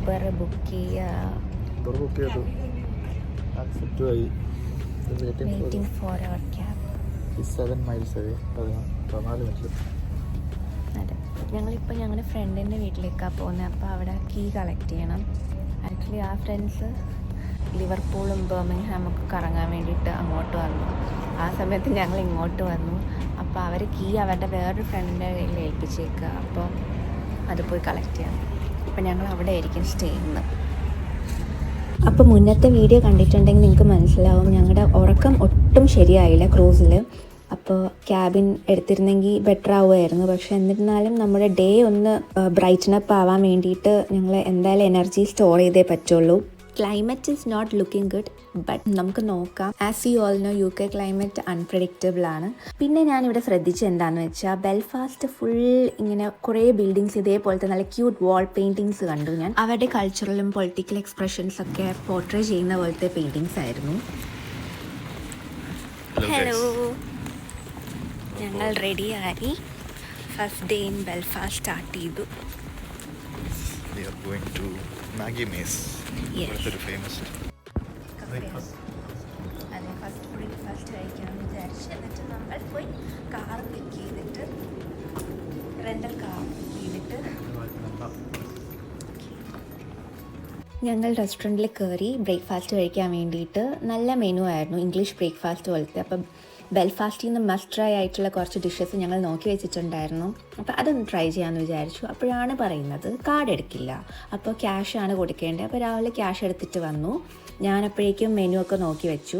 Uber book ചെയ്തു. Waiting for our cab. 7 miles away. 14 minute. അതെ, ഞങ്ങളിപ്പോൾ ഞങ്ങളുടെ ഫ്രണ്ടിൻ്റെ വീട്ടിലേക്കാണ് പോകുന്നത്. അപ്പോൾ അവിടെ കീ കളക്ട് ചെയ്യണം. ആക്ച്വലി ആ ഫ്രണ്ട്സ് ലിവർപൂളും ബർമിംഗ്ഹാമൊക്കെ കറങ്ങാൻ വേണ്ടിയിട്ട് അങ്ങോട്ട് വന്നു. ആ സമയത്ത് ഞങ്ങൾ ഇങ്ങോട്ട് വന്നു. അപ്പോൾ അവർ കീ അവരുടെ വേറൊരു ഫ്രണ്ടിൻ്റെ കയ്യിൽ ഏൽപ്പിച്ചേക്കുക. അപ്പോൾ അത് പോയി കളക്ട് ചെയ്യണം. അപ്പോൾ ഞങ്ങൾ അവിടെ ആയിരിക്കും സ്റ്റേ ചെയ്യുന്നത്. അപ്പോൾ മുന്നത്തെ വീഡിയോ കണ്ടിട്ടുണ്ടെങ്കിൽ നിങ്ങൾക്ക് മനസ്സിലാവും ഞങ്ങളുടെ ഉറക്കം ഒട്ടും ശരിയായില്ല ക്രൂസിൽ. അപ്പോൾ ക്യാബിൻ എടുത്തിരുന്നെങ്കിൽ ബെറ്റർ ആവുമായിരുന്നു. പക്ഷെ എന്നിരുന്നാലും നമ്മുടെ ഡേ ഒന്ന് ബ്രൈറ്റനപ്പ് ആവാൻ വേണ്ടിയിട്ട് ഞങ്ങൾ എന്തായാലും എനർജി സ്റ്റോർ ചെയ്തേ പറ്റുള്ളൂ. Climate is not looking good, but നമുക്ക് നോക്കാം. As you all know, UK climate unpredictable ആണ്. പിന്നെ ഞാനിവിടെ ശ്രദ്ധിച്ചത് എന്താണെന്ന് വെച്ചാൽ ബെൽഫാസ്റ്റ് ഫുൾ ഇങ്ങനെ കുറേ ബിൽഡിങ്സ് ഇതേപോലത്തെ നല്ല ക്യൂട്ട് വാൾ പെയിൻറ്റിങ്സ് കണ്ടു ഞാൻ. അവരുടെ കൾച്ചറലും പൊളിറ്റിക്കൽ എക്സ്പ്രഷൻസ് ഒക്കെ പോർട്രേ ചെയ്യുന്ന പോലത്തെ പെയിൻറ്റിങ്സ് ആയിരുന്നു. ഹലോ, ഞങ്ങൾ റെഡിയായി. First day in Belfast start ചെയ്തു. We are going to Maggie Maze. Yes. Very famous. അതെ, ഫസ്റ്റ് ബ്രേക്ക്ഫാസ്റ്റ് കഴിക്കാമെന്ന് വിചാരിച്ചു. എന്നിട്ട് നമ്മൾ പോയി കാർ പിക്ക് ചെയ്തിട്ട് റെൻ്റൽ കാർ പിക്ക് ചെയ്തിട്ട് ഞങ്ങൾ റെസ്റ്റോറൻറ്റിൽ കയറി ബ്രേക്ക്ഫാസ്റ്റ് കഴിക്കാൻ വേണ്ടിയിട്ട്. നല്ല മെനു ആയിരുന്നു, ഇംഗ്ലീഷ് ബ്രേക്ക്ഫാസ്റ്റ് പോലത്തെ. അപ്പം ബെൽഫാസ്റ്റിൽ നിന്ന് മസ്റ്റ് ട്രൈ ആയിട്ടുള്ള കുറച്ച് ഡിഷസ് ഞങ്ങൾ നോക്കി വെച്ചിട്ടുണ്ടായിരുന്നു. അപ്പോൾ അതൊന്ന് ട്രൈ ചെയ്യാമെന്ന് വിചാരിച്ചു. അപ്പോഴാണ് പറയുന്നത് കാർഡ് എടുക്കില്ല, അപ്പോൾ ക്യാഷാണ് കൊടുക്കേണ്ടത്. അപ്പോൾ രാവിലെ ക്യാഷ് എടുത്തിട്ട് വന്നു. ഞാനപ്പോഴേക്കും മെനു ഒക്കെ നോക്കി വെച്ചു.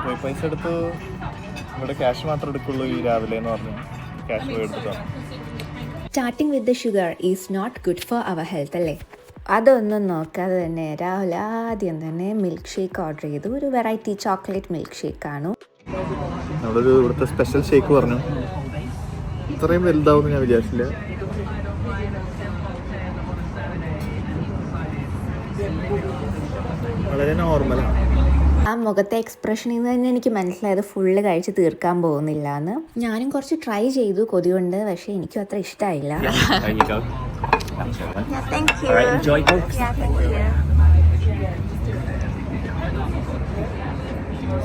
പോയി പൈസ എടുത്ത് ഇവിടെ ക്യാഷ് മാത്രം എടുക്കുള്ളൂ ഈ രാവിലെ എന്ന് പറഞ്ഞു. ക്യാഷ് പോയി എടുത്തിട്ടോ. Starting with the sugar is not good for our health അല്ലേ? അതൊന്നും നോക്കാതെ തന്നെ രാവിലെ ആദ്യം തന്നെ മിൽക്ക് ഷേക്ക് ഓർഡർ ചെയ്തു. ഒരു വെറൈറ്റി ചോക്ലേറ്റ് മിൽക്ക് ഷേക്കാണ്. നമ്മളൊരു ഇവിടുത്തെ സ്പെഷ്യൽ ഷേക്ക് പറഞ്ഞു. ഇത്രയും വലുതാവുമെന്ന് ഞാൻ വിചാരിച്ചില്ല. വളരെ നോർമലാണ്. ആ മുഖത്തെ എക്സ്പ്രഷനിൽ നിന്ന് തന്നെ എനിക്ക് മനസ്സിലായത് ഫുള്ള് കഴിച്ച് തീർക്കാൻ പോകുന്നില്ല എന്ന്. ഞാനും കുറച്ച് ട്രൈ ചെയ്തു കൊതിയുണ്ട്, പക്ഷേ എനിക്കും അത്ര ഇഷ്ടമായില്ല.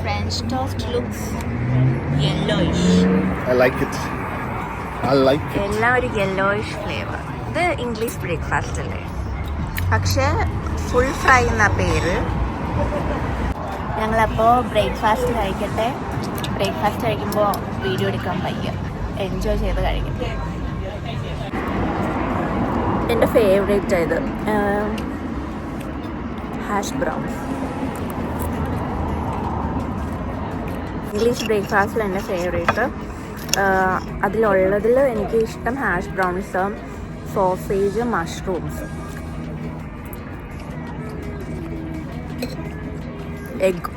French toast looks yellowish. I like it. എല്ലാം ഒരു യെല്ലോയിഷ് ഫ്ലേവർ. ഇത് ഇംഗ്ലീഷ് ബ്രേക്ക്ഫാസ്റ്റ് അല്ലേ, പക്ഷേ ഫുൾ ഫ്രൈ എന്നാ പേര്. ഞങ്ങളപ്പോൾ ബ്രേക്ക്ഫാസ്റ്റ് കഴിക്കട്ടെ. ബ്രേക്ക്ഫാസ്റ്റ് കഴിക്കുമ്പോൾ വീഡിയോ എടുക്കാൻ പയ്യ എൻജോയ് ചെയ്ത് കഴിക്കട്ടെ. എൻ്റെ ഫേവറേറ്റ് ഇത് ഹാഷ് ബ്രൗൺസ്. ഇംഗ്ലീഷ് ബ്രേക്ക്ഫാസ്റ്റിൽ എൻ്റെ ഫേവറേറ്റ്. അതിലുള്ളതിൽ എനിക്ക് ഇഷ്ടം hash browns, sausage, mushrooms, egg.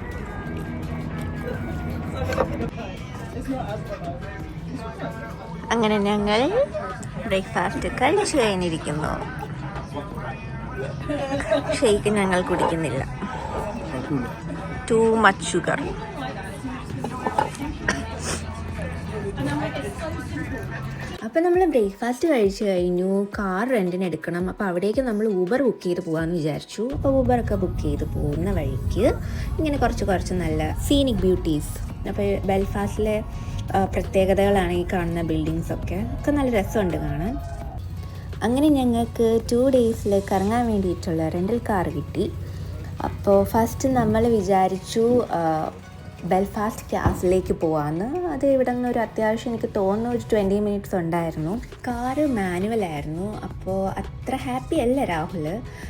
അങ്ങനെ ഞങ്ങൾ ബ്രേക്ക്ഫാസ്റ്റ് കഴിച്ചു കഴിഞ്ഞിരിക്കുന്നു. ഷേക്ക് ഞങ്ങൾ കുടിക്കുന്നില്ല, ടു മച്ച് ഷുഗർ. അപ്പോൾ നമ്മൾ ബ്രേക്ക്ഫാസ്റ്റ് കഴിച്ചു കഴിഞ്ഞു. കാർ റെൻറ്റിന് എടുക്കണം. അപ്പോൾ അവിടേക്ക് നമ്മൾ ഊബർ ബുക്ക് ചെയ്ത് പോകാമെന്ന് വിചാരിച്ചു. അപ്പോൾ ഊബറൊക്കെ ബുക്ക് ചെയ്ത് പോകുന്ന വഴിക്ക് ഇങ്ങനെ കുറച്ച് നല്ല സീനിക് ബ്യൂട്ടീസ്. അപ്പോൾ ബെൽഫാസ്റ്റിലെ പ്രത്യേകതകളാണ് ഈ കാണുന്ന ബിൽഡിങ്സൊക്കെ നല്ല രസമുണ്ട് കാണാൻ. അങ്ങനെ ഞങ്ങൾക്ക് 2 days കറങ്ങാൻ വേണ്ടിയിട്ടുള്ള റെൻ്റൽ കാർ കിട്ടി. അപ്പോൾ ഫസ്റ്റ് നമ്മൾ വിചാരിച്ചു ബെൽഫാസ്റ്റ് ക്യാസിലേക്ക് പോകാമെന്ന്. അത് ഇവിടെ നിന്ന് ഒരു അത്യാവശ്യം എനിക്ക് തോന്നുന്നു ഒരു 20 minutes ഉണ്ടായിരുന്നു. കാറ് മാനുവലായിരുന്നു. അപ്പോൾ അത്ര ഹാപ്പി അല്ല രാഹുൽ,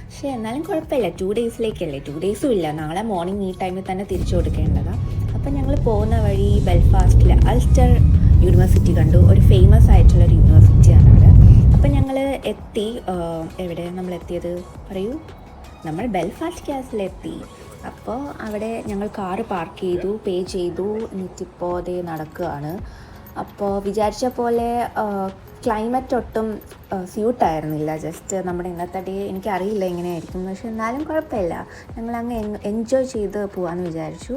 പക്ഷേ എന്നാലും കുഴപ്പമില്ല. 2 daysലേക്കല്ലേ, 2 daysഉം ഇല്ല, നാളെ മോർണിംഗ് ഈ ടൈമിൽ തന്നെ തിരിച്ചു കൊടുക്കേണ്ടതാണ്. അപ്പോൾ ഞങ്ങൾ പോകുന്ന വഴി ബെൽഫാസ്റ്റിൽ അൾസ്റ്റർ യൂണിവേഴ്സിറ്റി കണ്ടു. ഒരു ഫേമസ് ആയിട്ടുള്ളൊരു യൂണിവേഴ്സിറ്റിയാണ് അവിടെ. അപ്പോൾ ഞങ്ങൾ എത്തി. എവിടെ നമ്മളെത്തിയത് പറയൂ? നമ്മൾ ബെൽഫാസ്റ്റ് ക്യാസിലെത്തി. അപ്പോൾ അവിടെ ഞങ്ങൾ കാറ് പാർക്ക് ചെയ്തു, പേ ചെയ്തു. എന്നിട്ടിപ്പോൾ അതേ നടക്കുകയാണ്. അപ്പോൾ വിചാരിച്ച പോലെ ക്ലൈമറ്റ് ഒട്ടും സ്യൂട്ടായിരുന്നില്ല. ജസ്റ്റ് നമ്മുടെ ഇന്നത്തെ ഡേ എനിക്കറിയില്ല എങ്ങനെയായിരിക്കും, പക്ഷെ എന്നാലും കുഴപ്പമില്ല. ഞങ്ങളങ്ങ് എൻജോയ് ചെയ്ത് പോകാമെന്ന് വിചാരിച്ചു.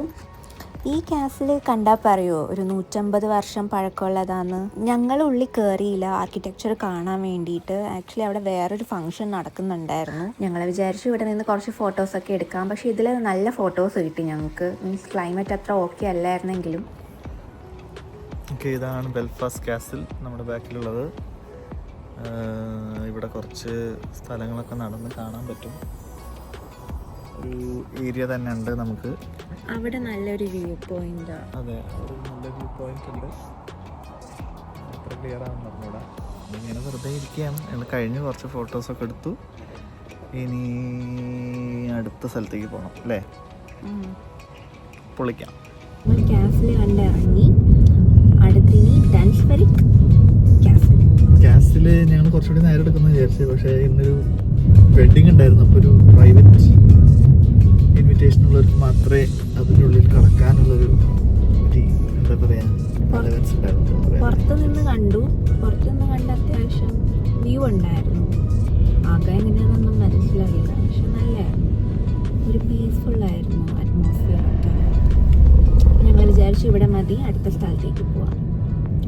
ഈ കാസിൽ കണ്ടാൽ പറയുമോ ഒരു 150 വർഷം പഴക്കമുള്ളതാന്ന്. ഞങ്ങൾ ഉള്ളിൽ കയറിയില്ല ആർക്കിടെക്ചർ കാണാൻ വേണ്ടിയിട്ട്. ആക്ച്വലി അവിടെ വേറൊരു ഫംഗ്ഷൻ നടക്കുന്നുണ്ടായിരുന്നു. ഞങ്ങൾ വിചാരിച്ചു ഇവിടെ നിന്ന് കുറച്ച് ഫോട്ടോസൊക്കെ എടുക്കാം. പക്ഷേ ഇതിൽ നല്ല ഫോട്ടോസ് കിട്ടി ഞങ്ങൾക്ക്. മീൻസ് ക്ലൈമറ്റ് അത്ര ഓക്കെ അല്ലായിരുന്നെങ്കിലും. ഓക്കെ, ഇതാണ് ബെൽഫാസ്റ്റ് കാസിൽ നമ്മുടെ ബാക്കിലുള്ളത്. ഇവിടെ കുറച്ച് സ്ഥലങ്ങളൊക്കെ നടന്ന് കാണാൻ പറ്റും. ഒരു ഏരിയ തന്നെ ഉണ്ട് നമുക്ക്. അവിടെ നല്ലൊരു വ്യൂ പോയിന്റ്. അതെ, ഒരു നല്ല വ്യൂ പോയിന്റ് ഉണ്ട്. എത്ര ക്ലിയർ ആണെന്ന് പറഞ്ഞൂടാ. ഇങ്ങനെ വെറുതെ ഇരിക്കുകയാണ്. ഞങ്ങൾ കഴിഞ്ഞ് കുറച്ച് ഫോട്ടോസൊക്കെ എടുത്തു. ഇനി അടുത്ത സ്ഥലത്തേക്ക് പോകണം അല്ലേ? പൊളിക്കാം. കാസിൽ കണ്ടിറങ്ങി. അടുത്തിനി ഡാൻസ്ബെറിക് കാസിൽ ഞങ്ങൾ കുറച്ചുകൂടി നേരം എടുക്കുന്നത് വിചാരിച്ചു. പക്ഷേ ഇന്നൊരു വെഡിങ് ഉണ്ടായിരുന്നു. അപ്പോൾ ഒരു പ്രൈവറ്റ് ഇൻവിറ്റേഷൻ ഉള്ളവർക്ക് മാത്രമേ അതിൻ്റെ ഉള്ളിൽ കടക്കാനുള്ളൊരു എന്താ പറയാ അലവൻസ് ഉണ്ടായിരുന്നു. പുറത്തുനിന്ന് കണ്ട് അത്യാവശ്യം വ്യൂ ഉണ്ടായിരുന്നു. ആകെ എങ്ങനെയാണെന്നൊന്നും മനസ്സിലായില്ല. പക്ഷെ നല്ല ഒരു പീസ്ഫുൾ ആയിരുന്നു അറ്റ്മോസ്ഫിയർ ഒക്കെ. ഞങ്ങൾ വിചാരിച്ചു ഇവിടെ മതി, അടുത്ത സ്ഥലത്തേക്ക് പോവാം.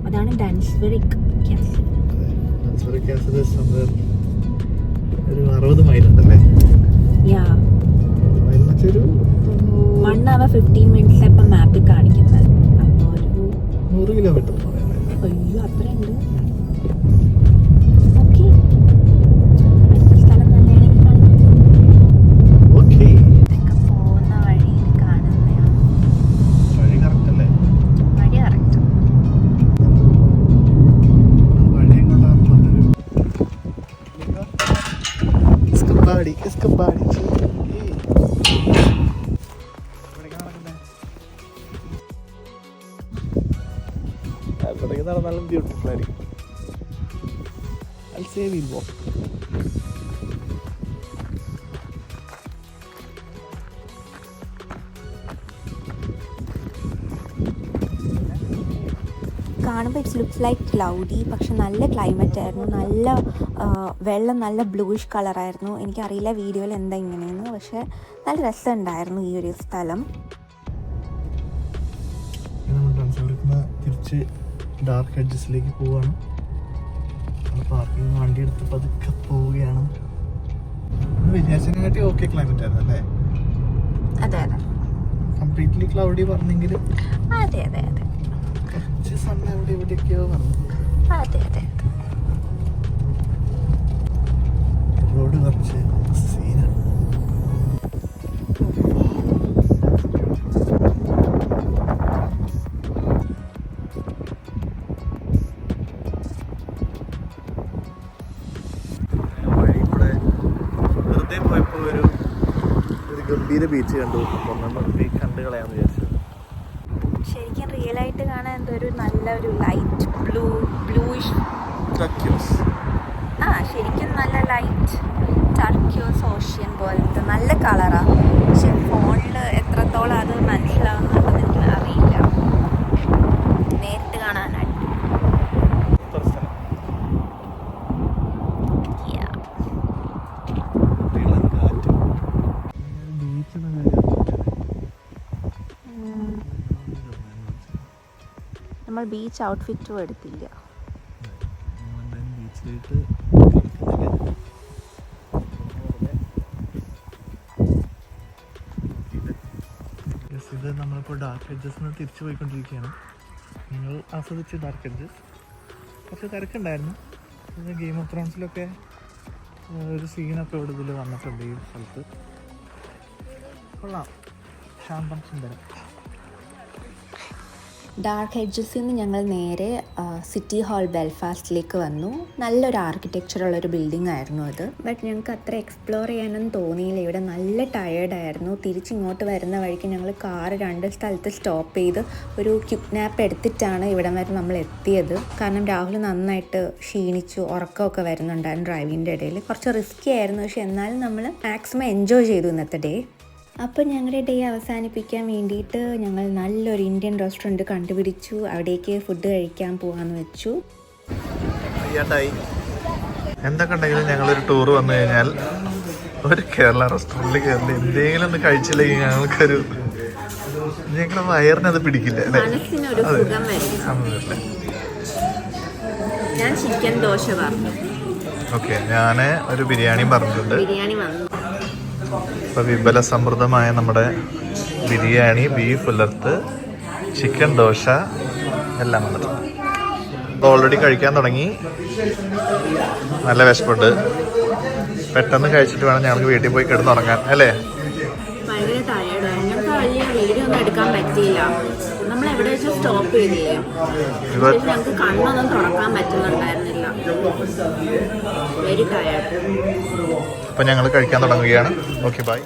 അതാണ് ഡാൻസ്ബെറിക് കാസിൽ. ഒരു 60 മൈൽ ഉണ്ടല്ലേ? യാ, 1 hour 15 minutes ഇപ്പം മാപ്പിൽ കാണിക്കുന്നത്. അപ്പോൾ ഒരു 100 കിലോമീറ്റർ. അയ്യോ, അത്രയുണ്ട്. ഓക്കെ, അടുത്ത സ്ഥലം നല്ലതാണെങ്കിൽ കാണിക്കാം. ഓക്കെ, ഇതൊക്കെ പോകുന്ന വഴിയിൽ കാണുന്നതാണ്. വഴി കറക്റ്റ് അല്ലേ? വഴി കറക്റ്റ്. വഴി എങ്ങോട്ടാണെന്ന് പറഞ്ഞൊരു എസ്കപ്പാടി നടന്നാലും ബ്യൂട്ടിഫുൾ ആയിരിക്കും. I'll say we'll walk. കാണുമ്പോൾ ഇറ്റ്സ് ലുക്സ് ലൈക്ക് ക്ലൗഡി. പക്ഷെ നല്ല ക്ലൈമറ്റ് ആയിരുന്നു. നല്ല വെള്ളം നല്ല ബ്ലൂയിഷ് കളറായിരുന്നു. എനിക്കറിയില്ല വീഡിയോയിൽ എന്താ ഇങ്ങനെയെന്ന്. പക്ഷെ നല്ല രസമുണ്ടായിരുന്നു ഈ ഒരു സ്ഥലം. തിരിച്ച് ഡാർക്ക് ഹെഡ്ജസിലേക്ക് പോവുകയാണ്. പാർക്കിംഗ് വണ്ടി എടുത്ത് പതുക്കെ പോവുകയാണ്. വിചാരിച്ചതിനെക്കാട്ടി ഓക്കെ ക്ലൈമറ്റ് ആയിരുന്നു അല്ലേ? അതെ അതെ, കംപ്ലീറ്റ്ലി ക്ലൗഡി പറഞ്ഞെങ്കിലും അതെ അതെ അതെ, കുറച്ച് സൺ അവിടെ ഇവിടെയൊക്കെയോ പറഞ്ഞു. അതെ അതെ. റോഡ് കുറച്ച് സീനാണ്. ഗംഭീര ബീച്ച് കണ്ടു. കണ്ടു കളയാന്ന് വിചാരിച്ചു. ശരിക്കും റിയൽ ആയിട്ട് കാണാൻ എന്തോ ഒരു നല്ലൊരു ലൈറ്റ് ബ്ലൂയിഷ്. ശരിക്കും നല്ല ലൈറ്റ് ടർക്യോസ് ഓഷ്യൻ പോലത്തെ നല്ല കളറാണ്. പക്ഷെ ഫോണിൽ എത്രത്തോളം അത് മനസ്സിലാവുന്നുണ്ടെന്ന് എനിക്ക് അറിയില്ല. നേരിട്ട് കാണാനായിട്ട് നമ്മൾ ബീച്ച് ഔട്ട്ഫിറ്റും എടുത്തില്ല. ഇത് നമ്മളിപ്പോൾ ഡാർക്ക് ഹെഡ്ജസ് നിന്ന് തിരിച്ചു പോയിക്കൊണ്ടിരിക്കുകയാണ്. നിങ്ങൾ ആസ്വദിച്ച് ഡാർക്ക് ഹെഡ്ജസ്. കുറച്ച് തിരക്കുണ്ടായിരുന്നു. ഗെയിം ഓഫ് ത്രോൺസിലൊക്കെ ഒരു സീനൊക്കെ ഇവിടെ ഇതിൽ വന്നിട്ടുണ്ട് ഈ സ്ഥലത്ത്. കൊള്ളാം, ശാന്തം സുന്ദരം. ഡാർക്ക് ഹെഡ്ജസിൽ നിന്ന് ഞങ്ങൾ നേരെ സിറ്റി ഹാൾ ബെൽഫാസ്റ്റിലേക്ക് വന്നു. നല്ലൊരു ആർക്കിടെക്ചറുള്ളൊരു ബിൽഡിംഗ് ആയിരുന്നു അത്. ബട്ട് ഞങ്ങൾക്ക് അത്ര എക്സ്പ്ലോർ ചെയ്യാനൊന്നും തോന്നിയില്ല. ഇവിടെ നല്ല ടയേർഡായിരുന്നു. തിരിച്ചിങ്ങോട്ട് വരുന്ന വഴിക്ക് ഞങ്ങൾ കാറ് 2 സ്ഥലത്ത് സ്റ്റോപ്പ് ചെയ്ത് ഒരു ക്യുക്നാപ്പ് എടുത്തിട്ടാണ് ഇവിടം വരെ നമ്മൾ എത്തിയത്. കാരണം രാഹുൽ നന്നായിട്ട് ക്ഷീണിച്ചു, ഉറക്കമൊക്കെ വരുന്നുണ്ടായിരുന്നു ഡ്രൈവിങ്ങിൻ്റെ ഇടയിൽ. കുറച്ച് റിസ്ക്കി ആയിരുന്നു. പക്ഷെ എന്നാലും നമ്മൾ മാക്സിമം എൻജോയ് ചെയ്തു ഇന്നത്തെ ഡേ. അപ്പോൾ ഞങ്ങളുടെ ഡേ അവസാനിപ്പിക്കാൻ വേണ്ടിയിട്ട് ഞങ്ങൾ നല്ലൊരു ഇന്ത്യൻ റെസ്റ്റോറൻറ്റ് കണ്ടുപിടിച്ചു. അവിടേക്ക് ഫുഡ് കഴിക്കാൻ പോകാമെന്ന് വെച്ചു. എന്തൊക്കെ ഉണ്ടെങ്കിലും ഞങ്ങളൊരു ടൂർ വന്നു കഴിഞ്ഞാൽ ഒരു കേരള റെസ്റ്റോറൻറ്റിൽ കയറി എന്തെങ്കിലും ഒന്ന് കഴിച്ചില്ലെങ്കിൽ ഞങ്ങൾക്കൊരു ഞങ്ങളുടെ വയറിനത് പിടിക്കില്ല അല്ലേ? മനസ്സിനൊരു സുഖം വരും. അതൊന്നുമില്ല. ഞാൻ ചിക്കൻ ദോശ പറഞ്ഞു. ഓക്കെ, ഞാൻ ഒരു ബിരിയാണിയും പറഞ്ഞിട്ടുണ്ട്. ബിരിയാണി വന്നു. അപ്പോൾ വിപുല സമൃദ്ധമായ നമ്മുടെ ബിരിയാണി, ബീഫ് ഉലർത്ത്, ചിക്കൻ ദോശ എല്ലാം വന്നിട്ടുണ്ട്. ഓൾറെഡി കഴിക്കാൻ തുടങ്ങി. നല്ല വിശപ്പുണ്ട്. പെട്ടെന്ന് കഴിച്ചിട്ട് വേണം ഞങ്ങൾക്ക് വീട്ടിൽ പോയി കിടന്നുറങ്ങാൻ അല്ലേ? ഭയങ്കര ടയേർഡായി. ഞങ്ങൾക്ക് വലിയ വീഡിയോ ഒന്നും എടുക്കാൻ പറ്റിയില്ല. നമ്മൾ എവിടെ വെച്ച് സ്റ്റോപ്പ് ചെയ്തില്ലേ, ഞങ്ങൾക്ക് കണ്ണൊന്നും തുറക്കാൻ പറ്റുന്നുണ്ടായിരുന്നില്ല. Very tired. അപ്പം ഞങ്ങൾ കഴിക്കാൻ തുടങ്ങുകയാണ്. Okay, by.